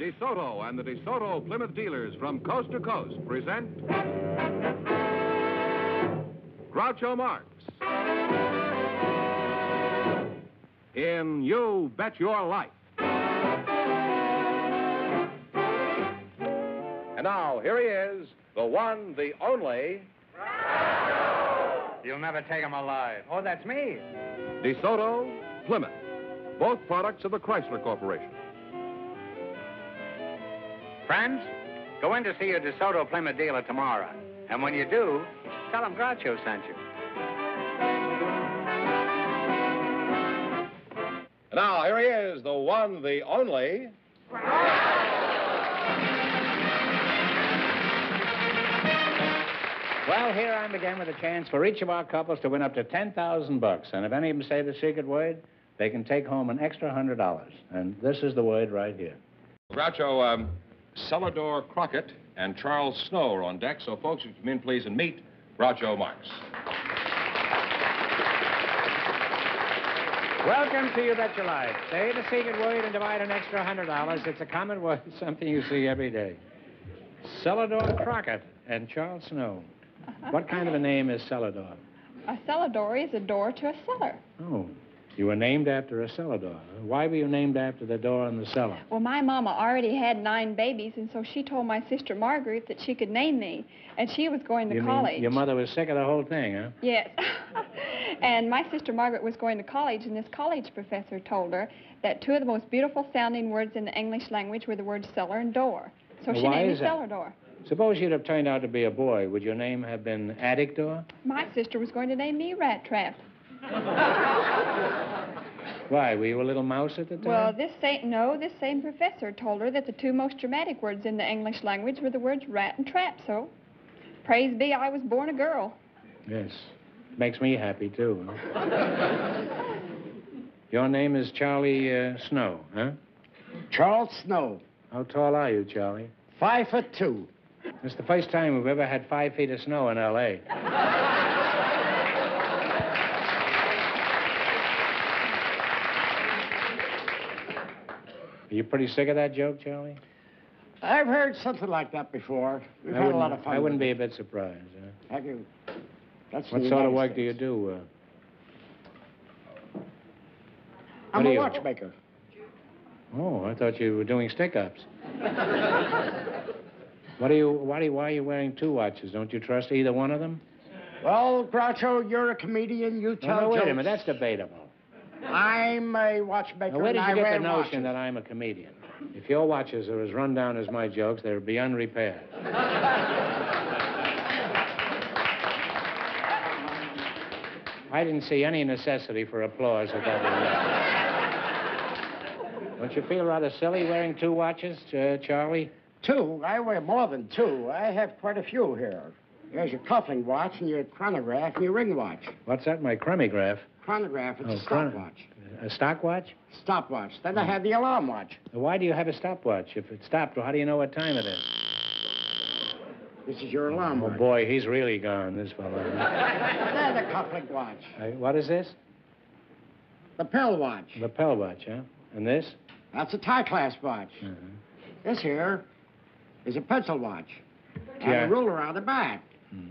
DeSoto and the DeSoto Plymouth dealers from coast to coast present Groucho Marx in You Bet Your Life. And now, here he is, the one, the only... You'll never take him alive. Oh, that's me. DeSoto, Plymouth, both products of the Chrysler Corporation. Friends, go in to see your DeSoto Plymouth dealer tomorrow. And when you do, tell him Groucho sent you. And now, here he is, the one, the only... Well, here I'm again with a chance for each of our couples to win up to $10,000. And if any of them say the secret word, they can take home an extra $100. And this is the word right here. Groucho, Celador Crockett and Charles Snow are on deck, so folks, would you come in, please, and meet Groucho Marx. Welcome to You Bet Your Life. Say the secret word and divide an extra $100. It's a common word, something you see every day. Celador Crockett and Charles Snow. What kind of a name is Celador? A cellador is a door to a cellar. Oh, you were named after a cellar door. Why were you named after the door in the cellar? Well, my mama already had 9 babies, and so she told my sister Margaret that she could name me, and she was going to college. Your mother was sick of the whole thing, huh? Yes. And my sister Margaret was going to college, and this college professor told her that 2 of the most beautiful sounding words in the English language were the words cellar and door. So she named me Cellar Door. Suppose you'd have turned out to be a boy. Would your name have been Attic Door? My sister was going to name me Rat Trap. Why? Were you a little mouse at the time? Well, this same professor told her that the 2 most dramatic words in the English language were the words rat and trap, so praise be I was born a girl. Yes. Makes me happy, too. Your name is Charlie Snow, huh? Charles Snow. How tall are you, Charlie? 5'2". It's the first time we've ever had 5 feet of snow in L.A. Are you pretty sick of that joke, Charlie? I've heard something like that before. We've had a lot of fun. I wouldn't be a bit surprised. Huh? Have you? That's what sort of work do you do? I'm a watchmaker. Oh, I thought you were doing stick-ups. Why are you wearing 2 watches? Don't you trust either one of them? Well, Groucho, you're a comedian. You tell no, wait jokes. a minute. That's debatable. I'm a watchmaker. Now, where did you get the notion watches. that I'm a comedian? If your watches are as run down as my jokes, they would be unrepaired. I didn't see any necessity for applause at that moment. Don't you feel rather silly wearing 2 watches, Charlie? 2? I wear more than 2. I have quite a few here. There's your cuffling watch and your chronograph and your ring watch. What's that, my chronograph? Chronograph, it's a stopwatch. A stopwatch? Stopwatch. Then I have the alarm watch. Why do you have a stopwatch? If it stopped, well, how do you know what time it is? This is your alarm watch. Oh, boy, he's really gone, this fellow. There's the cuffling watch. What is this? The pill watch. The pill watch, huh? And this? That's a tie clasp watch. This here is a pencil watch. And a ruler on the back.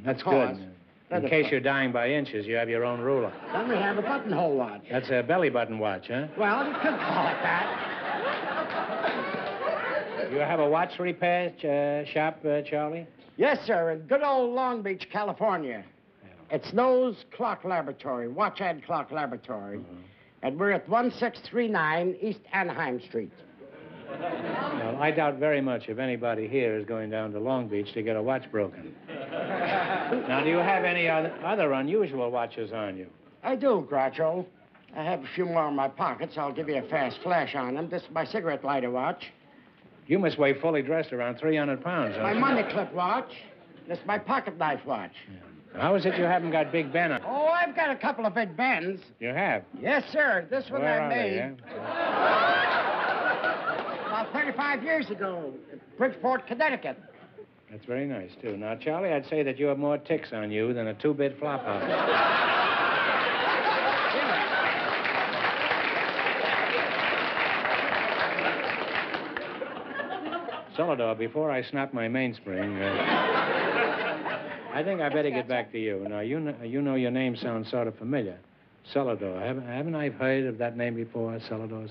That's good. In case you're dying by inches, you have your own ruler. Then we have a buttonhole watch. That's a belly button watch, huh? Well, you could call it that. You have a watch repair shop, Charlie? Yes, sir, in good old Long Beach, California. It's Snow's Clock Laboratory, Watch and Clock Laboratory. And we're at 1639 East Anaheim Street. Well, I doubt very much if anybody here is going down to Long Beach to get a watch broken. Now, do you have any other unusual watches on you? I do, Groucho. I have a few more in my pockets. I'll give you a fast flash on them. This is my cigarette lighter watch. You must weigh fully dressed around 300 pounds, My money clip watch. This is my pocket knife watch. Yeah. How is it you haven't got Big Ben on? Oh, I've got a couple of Big Bens. You have? Yes, sir. This one Where I are made. They, About 35 years ago at Bridgeport, Connecticut. That's very nice, too. Now, Charlie, I'd say that you have more ticks on you than a 2-bit flop house. Celador, before I snap my mainspring, I think I better get back to you. Now, you know your name sounds sort of familiar. Celador. Haven't I heard of that name before? Celador.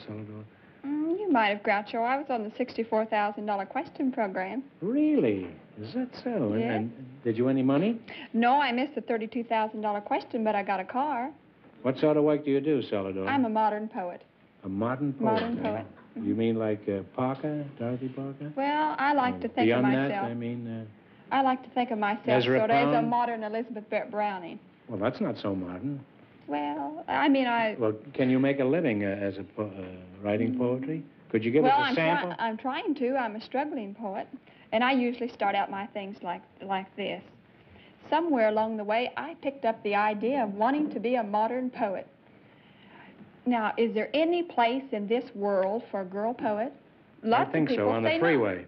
You might have, Groucho. I was on the $64,000 question program. Really? Is that so? Yes. And did you win any money? No, I missed the $32,000 question, but I got a car. What sort of work do you do, Celador? I'm a modern poet. A modern poet? Modern poet. You mean like Parker, Dorothy Parker? Well, I like to think of Beyond myself. that, I mean... I like to think of myself Ezra sort of as a Pound? modern Elizabeth Browning. Well, that's not so modern. Well, I mean, Well, can you make a living as writing poetry? Could you give us a sample? I'm trying to. I'm a struggling poet, and I usually start out my things like this. Somewhere along the way, I picked up the idea of wanting to be a modern poet. Now, is there any place in this world for a girl poet? I think so, on the freeway.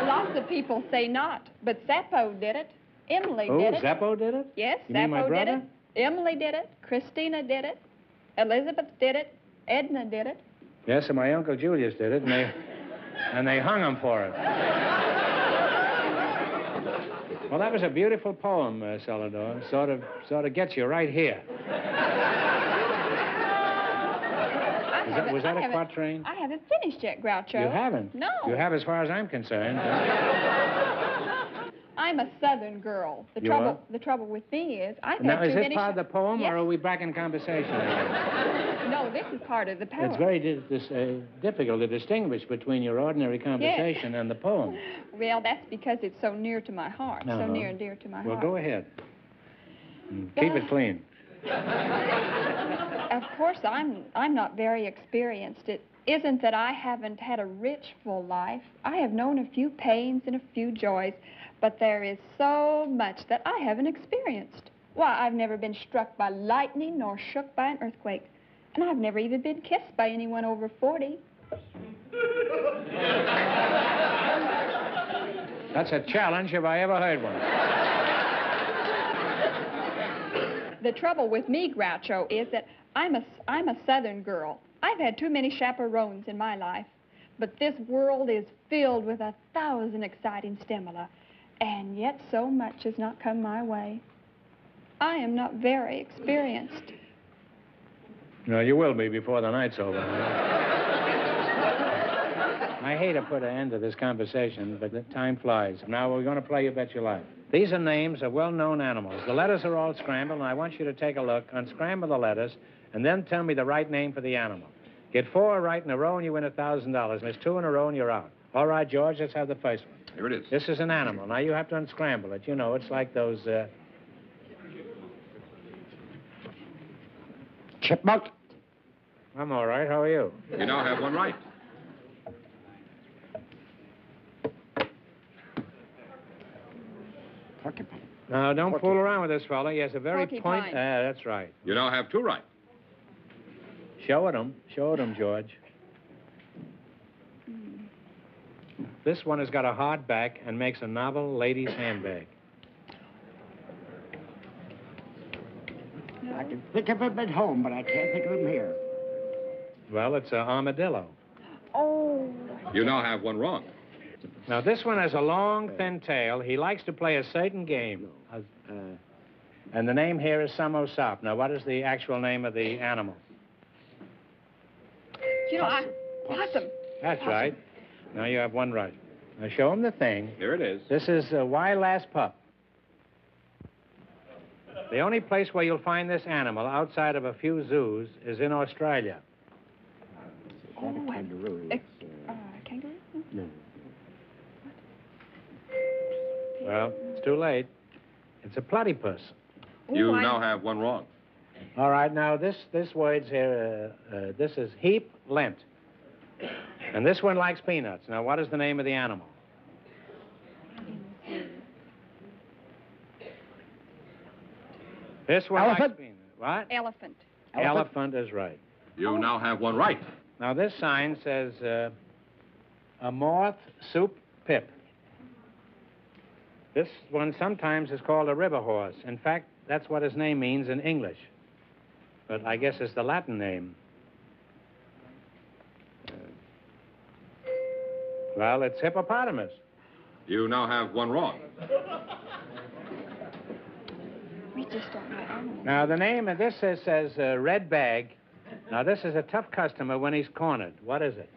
Lots of people say not, but Zappo did it. Emily did it. Zappo did it? Yes, You mean my Zappo did brother? it. Emily did it. Christina did it. Elizabeth did it. Edna did it. Yes, and my Uncle Julius did it, and they hung him for it. Well, that was a beautiful poem, Celador. Sort of gets you right here. Was that a quatrain? I haven't finished yet, Groucho. You haven't? No. You have as far as I'm concerned. I'm a Southern girl. The trouble with me is I've Now, had is too this many... part of the poem, Yes. or are we back in conversation again? No, this is part of the poem. It's very difficult to distinguish between your ordinary conversation and the poem. Well, that's because it's so near to my heart, so near and dear to my Well, heart. go ahead. Keep it clean. Of course, I'm not very experienced. It isn't that I haven't had a rich, full life. I have known a few pains and a few joys, but there is so much that I haven't experienced. Why, I've never been struck by lightning nor shook by an earthquake. And I've never even been kissed by anyone over 40. That's a challenge if I ever heard one. The trouble with me, Groucho, is that I'm a Southern girl. I've had too many chaperones in my life. But this world is filled with 1,000 exciting stimuli. And yet so much has not come my way. I am not very experienced. No, you will be before the night's over. I hate to put an end to this conversation, but the time flies. Now we're going to play You Bet Your Life. These are names of well-known animals. The letters are all scrambled, and I want you to take a look, unscramble the letters, and then tell me the right name for the animal. Get 4 right in a row, and you win $1,000. Miss 2 in a row, and you're out. All right, George, let's have the first one. Here it is. This is an animal. Now, you have to unscramble it. You know, it's like those... Chipmunk. I'm all right. How are you? You now have one right. Porcupine. Now, don't fool around with this fella. He has a very Porcupine. That's right. You now have 2 right. Show it him. Show it him, George. This one has got a hard back and makes a novel lady's handbag. I can think of him at home, but I can't think of him here. Well, it's an armadillo. Oh. You now have 1 wrong. Now, this one has a long, thin tail. He likes to play a certain game. And the name here is Samosop. Now, what is the actual name of the animal? You know, Possum. That's right. Now, you have 1 right. Now, show him the thing. Here it is. This is Why Last Pup. The only place where you'll find this animal outside of a few zoos is in Australia. Is that a kangaroo? Kangaroo? No. Well, it's too late. It's a platypus. You now have 1 wrong. All right, now this word's here, this is heap lint. And this one likes peanuts. Now, what is the name of the animal? This one likes Elephant. peanuts. What? Elephant. Elephant is right. You now have 1 right. Now, this sign says, a moth soup pip. This one sometimes is called a river horse. In fact, that's what his name means in English. But I guess it's the Latin name. Well, it's hippopotamus. You now have one wrong. We just don't know animals. Now, the name of this says red bag. Now, this is a tough customer when he's cornered. What is it?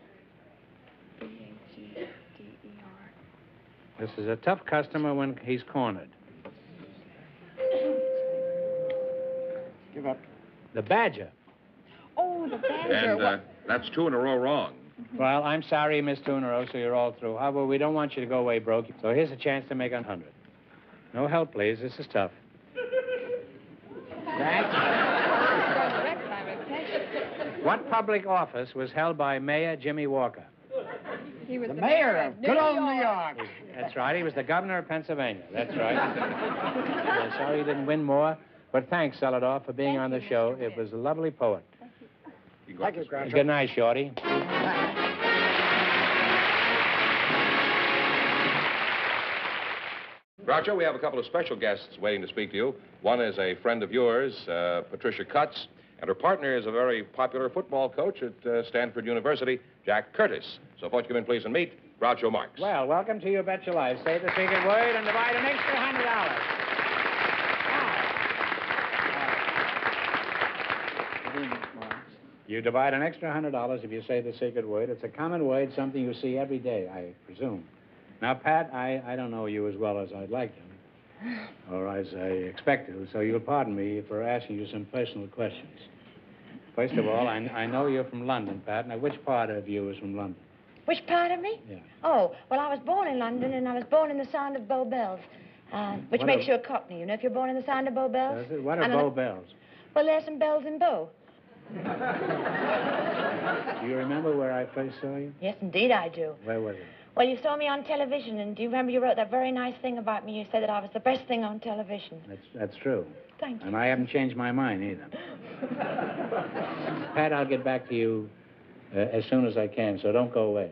B-A-G-D-E-R. This is a tough customer when he's cornered. Give up. The badger. Oh, the badger. And that's 2 in a row wrong. Well, I'm sorry, Miss Tunero, so you're all through. However, we don't want you to go away broke. So here's a chance to make 100. No help, please. This is tough. What public office was held by Mayor Jimmy Walker? He was The mayor of good old New York. That's right. He was the governor of Pennsylvania. That's right. Sorry he didn't win more, but thanks, Celador, for being on the show. It was a lovely poet. Thank you, Groucho. Good night, Shorty. Groucho, we have a couple of special guests waiting to speak to you. One is a friend of yours, Patricia Cutts, and her partner is a very popular football coach at Stanford University, Jack Curtice. So, folks, come in, please, and meet Groucho Marx. Well, welcome to You Bet Your Life. Say the secret word and divide an extra $100. You divide an extra $100 if you say the secret word. It's a common word, something you see every day, I presume. Now, Pat, I don't know you as well as I'd like to, or as I expect to, so you'll pardon me for asking you some personal questions. First of all, I know you're from London, Pat. Now, which part of you is from London? Which part of me? Yeah. Oh, well, I was born in London, and I was born in the sound of Bow Bells, which What makes are- you a Cockney, you know, if you're born in the sound of Bow Bells. Does it? What are And Bow Bells? Well, there's some bells in Bow. Do you remember where I first saw you? Yes, indeed I do. Where was it? Well, you saw me on television, and do you remember you wrote that very nice thing about me? You said that I was the best thing on television. That's true. Thank you. And I haven't changed my mind either. Pat, I'll get back to you as soon as I can, so don't go away.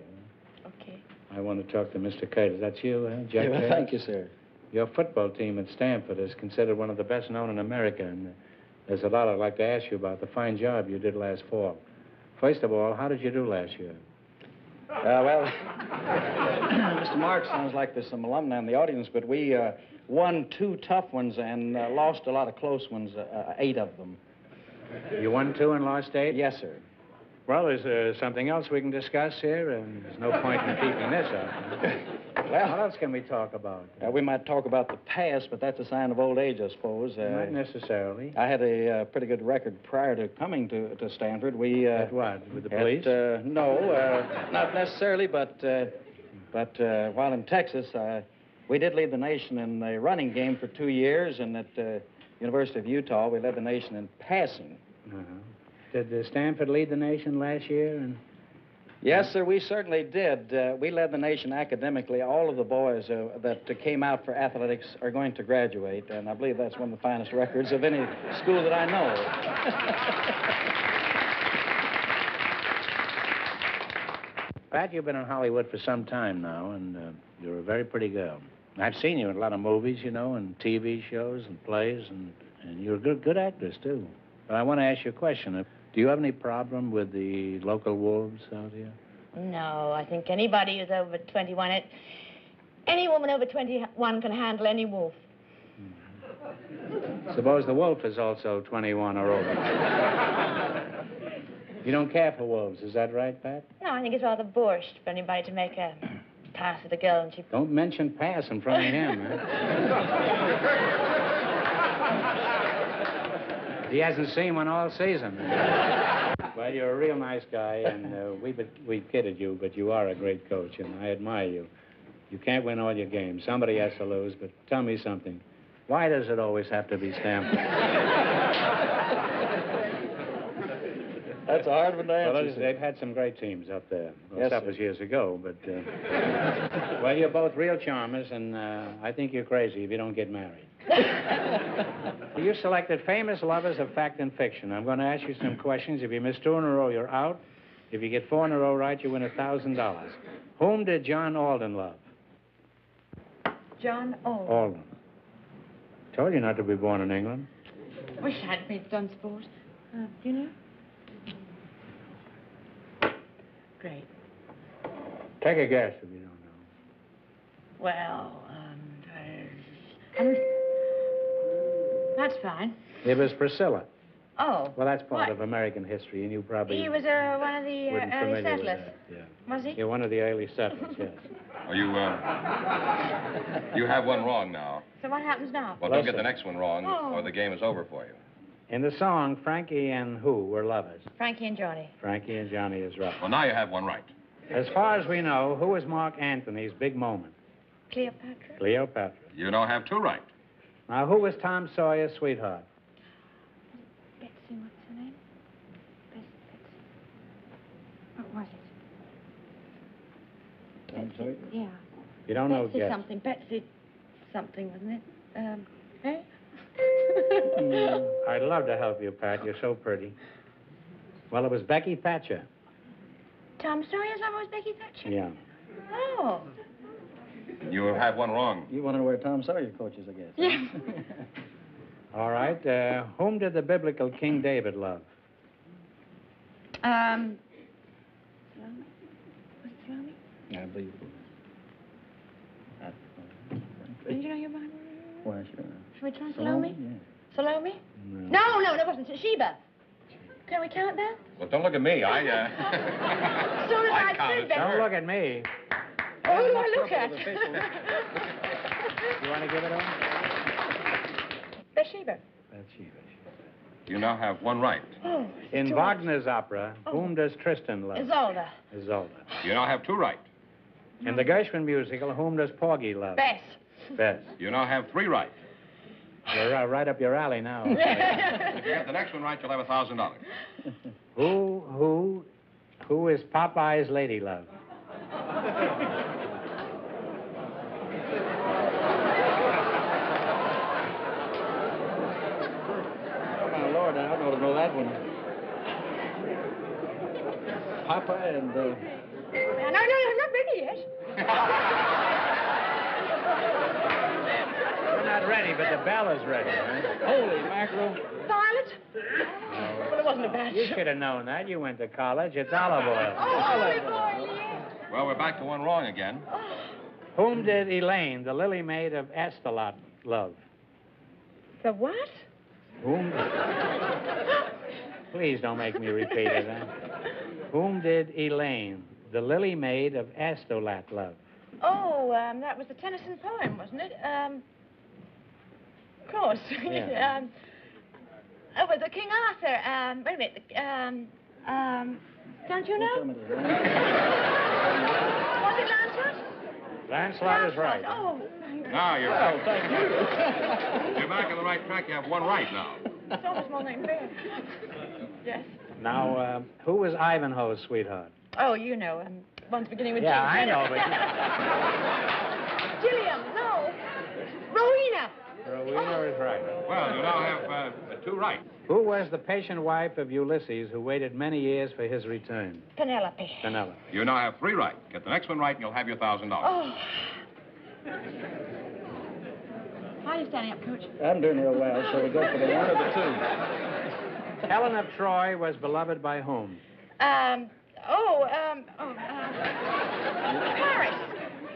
Okay. I want to talk to Mr. Curtis. That's you, Jack? Yeah, Curtis? thank you, sir. Your football team at Stanford is considered one of the best known in America, and there's a lot I'd like to ask you about the fine job you did last fall. First of all, how did you do last year? Well, Mr. Mark, sounds like there's some alumni in the audience, but we won 2 tough ones and lost a lot of close ones, 8 of them. You won 2 and lost 8? Yes, sir. Well, is there something else we can discuss here? There's no point in keeping this up. What Well, else can we talk about? we might talk about the past, but that's a sign of old age, I suppose. Not necessarily. I had a pretty good record prior to coming to Stanford. We At what? With the police? No, not necessarily, but while in Texas, we did lead the nation in the running game for 2 years, and at University of Utah, we led the nation in passing. Uh-huh. Did Stanford lead the nation last year? And Yes, sir, we certainly did. We led the nation academically. All of the boys that came out for athletics are going to graduate, and I believe that's one of the finest records of any school that I know. Pat, you've been in Hollywood for some time now, and you're a very pretty girl. I've seen you in a lot of movies, you know, and TV shows and plays, and you're a good actress, too. But I want to ask you a question. Do you have any problem with the local wolves out here? No, I think anybody who's over 21, any woman over 21 can handle any wolf. Suppose the wolf is also 21 or over. You don't care for wolves, is that right, Pat? No, I think it's rather borscht for anybody to make a pass at a girl and she... Don't mention pass in front of him, man. He hasn't seen one all season. Well, you're a real nice guy, and we kidded you, but you are a great coach, and I admire you. You can't win all your games. Somebody has to lose, but tell me something. Why does it always have to be Stanford? That's a hard one to answer. Well, they've had some great teams up there. Well, Yes, that sir. was years ago, but... well, you're both real charmers, and I think you're crazy if you don't get married. You selected famous lovers of fact and fiction. I'm going to ask you some questions. If you miss 2 in a row, you're out. If you get 4 in a row right, you win $1,000. Whom did John Alden love? John Alden. Alden. Told you not to be born in England. Wish I'd been done sport. You know? Great. Take a guess if you don't know. Well, that's fine. It was Priscilla. Oh. Well, that's part what? of American history, and you probably He was one of the wouldn't early familiar with settlers. that. Yeah. Was he? You're one of the early settlers, yes. Oh, you have one wrong now. So what happens now? Well, don't get Listen. the next one wrong, Oh. or the game is over for you. In the song, Frankie and who were lovers? Frankie and Johnny. Frankie and Johnny is right. Well, now you have one right. As far as we know, who was Mark Antony's big moment? Cleopatra. Cleopatra. You now have two right. Now, who was Tom Sawyer's sweetheart? Betsy, what's her name? Betsy. What was it? I'm sorry? Yeah. You don't know, Betsy guess. something. Betsy something, wasn't it? Eh? I'd love to help you, Pat. You're so pretty. Well, it was Becky Thatcher. Tom Sawyer's love was Becky Thatcher? Yeah. Oh. You have one wrong. You want to know where Tom Sawyer coaches, I guess. Yeah. All right. Whom did the biblical King David love? Salome? Was it Salome? I believe it. Did you know your Bible? Why, sure. Should we try Salome? Yeah. Salome? No. No, that wasn't Sheba. Can we count that? Well, don't look at me. Soon as I counted. said that. Don't look at me. Oh, who do I look at? You want to give it on? Bathsheba. Bathsheba. You now have one right. Oh, In too Wagner's opera, whom does Tristan love? much. Isolde. Isolde. You now have two right. In the Gershwin musical, whom does Porgy love? Bess. Bess. You now have three right. You're right up your alley now. If you get the next one right, you'll have $1,000. Who is Popeye's lady love? Oh, my Lord, I don't know that one. Papa and, No, I'm not ready yet. We're not ready, but the bell is ready, huh? holy mackerel. Violet? Well, it wasn't a bad You shot. should have known that. You went to college. It's olive oil. Oh, olive oil, yes. Well, we're back to one wrong again. Whom did Elaine, the lily maid of Astolat, love? The what? Whom? Please don't make me repeat it, huh? Whom did Elaine, the lily maid of Astolat, love? Oh, that was the Tennyson poem, wasn't it? Of course. Yeah. Oh, but the King Arthur. Wait a minute. Don't you know? Was it Lancelot? Lancelot is right. Oh. Now you're back. Thank you. You're back on the right track. You have one right now. It's almost more than fair. Yes. Now, who was Ivanhoe's sweetheart? Oh, you know, one's beginning with Yeah, G. I know, but... Gilliam, no. Rowena. Rowena is right. Well, you now have two right. Who was the patient wife of Ulysses who waited many years for his return? Penelope. Penelope. You now have three right. Get the next one right, and you'll have your $1,000. Oh. How are you standing up, Coach? I'm doing real well, so we go for the one or the two. Helen of Troy was beloved by whom? Paris.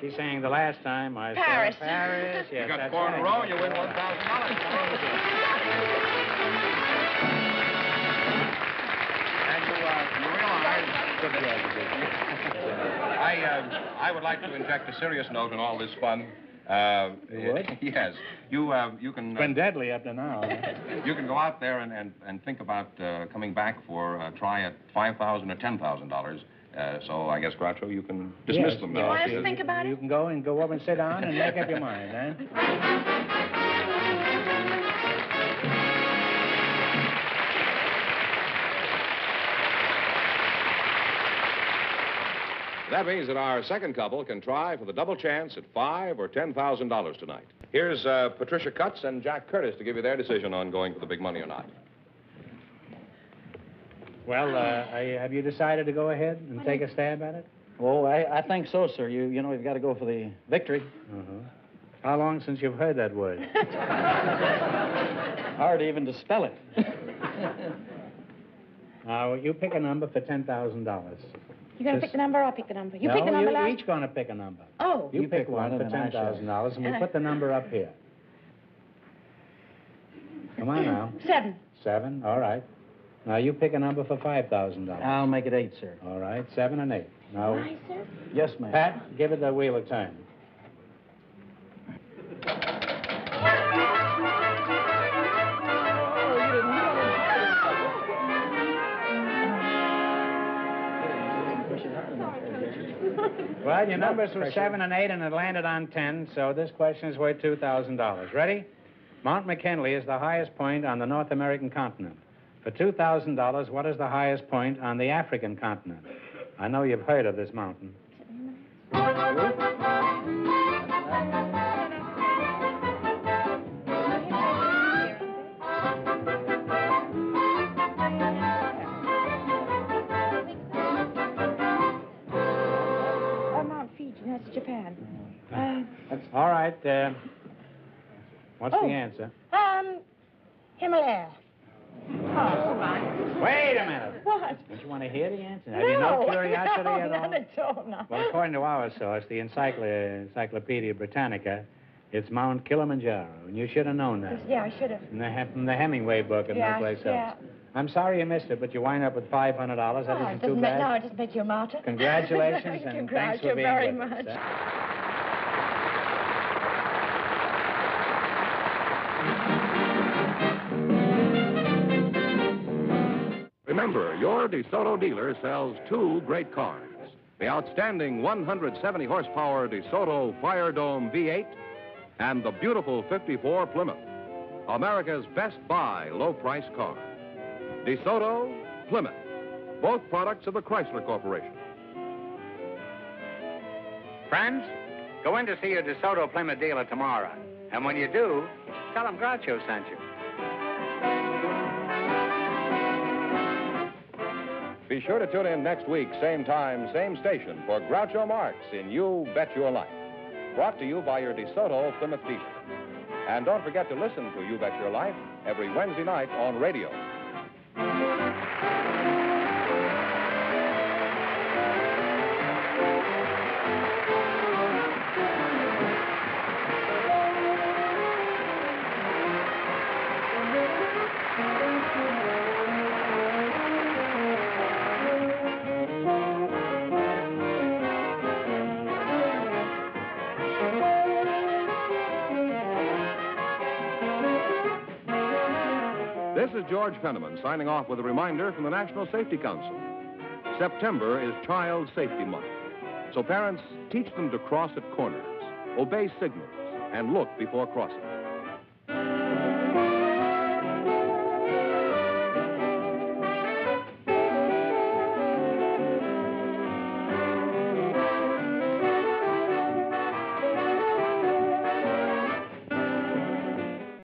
She sang the last time. I Paris. saw Paris. Yes, You got that's four in a right. row, and you win $1,000. And you realize... Good job, I would like to inject a serious note in all this fun. You would? Yes. You can... It's been deadly up to now. You can go out there and think about coming back for a try at $5,000 or $10,000. So I guess, Groucho, you can dismiss Yes, them You now. want us to think about You it? can go over and sit down and make up your mind, eh? That means that our second couple can try for the double chance at $5,000 or $10,000 tonight. Here's Patricia Cutts and Jack Curtice to give you their decision on going for the big money or not. Well, have you decided to go ahead and take a stab at it? Oh, I think so, sir. You know, you've got to go for the victory. Uh-huh. How long since you've heard that word? Hard even to spell it. Now, you pick a number for $10,000. You going to pick the number or I'll pick the number? You pick the No, number you last. each going to pick a number. Oh. You pick one for $10,000, and we put the number up here. Come on now. 7. 7, all right. Now, you pick a number for $5,000. I'll make it 8, sir. All right, 7 and 8. Now, Why, sir? Yes, ma'am. Pat, give it the wheel a turn. Well, your numbers were 7 and 8, and it landed on 10, so this question is worth $2,000. Ready? Mount McKinley is the highest point on the North American continent. For $2,000, what is the highest point on the African continent? I know you've heard of this mountain. Oh, Mount Fiji. That's Japan. All right, what's the answer? Himalaya. Oh, come on. Wait a minute. What? Don't you want to hear the answer? Have you no curiosity no, at all? Not at all, no. Well, according to our source, the Encyclopedia Britannica, it's Mount Kilimanjaro, and you should have known that. Yeah, I should have. From the Hemingway book and no place else. I'm sorry you missed it, but you wind up with $500. That isn't too bad. No, it doesn't make you a martyr. Congratulations, and thanks for being very with much. us. Remember, your DeSoto dealer sells 2 great cars. The outstanding 170 horsepower DeSoto Fire Dome V8 and the beautiful 54 Plymouth. America's best buy low-price car. DeSoto, Plymouth, both products of the Chrysler Corporation. Friends, go in to see your DeSoto Plymouth dealer tomorrow. And when you do, tell him Groucho sent you. Be sure to tune in next week, same time, same station, for Groucho Marx in You Bet Your Life. Brought to you by your DeSoto Plymouth dealer. And don't forget to listen to You Bet Your Life every Wednesday night on radio. This is George Fenneman signing off with a reminder from the National Safety Council. September is Child Safety Month. So parents, teach them to cross at corners, obey signals, and look before crossing.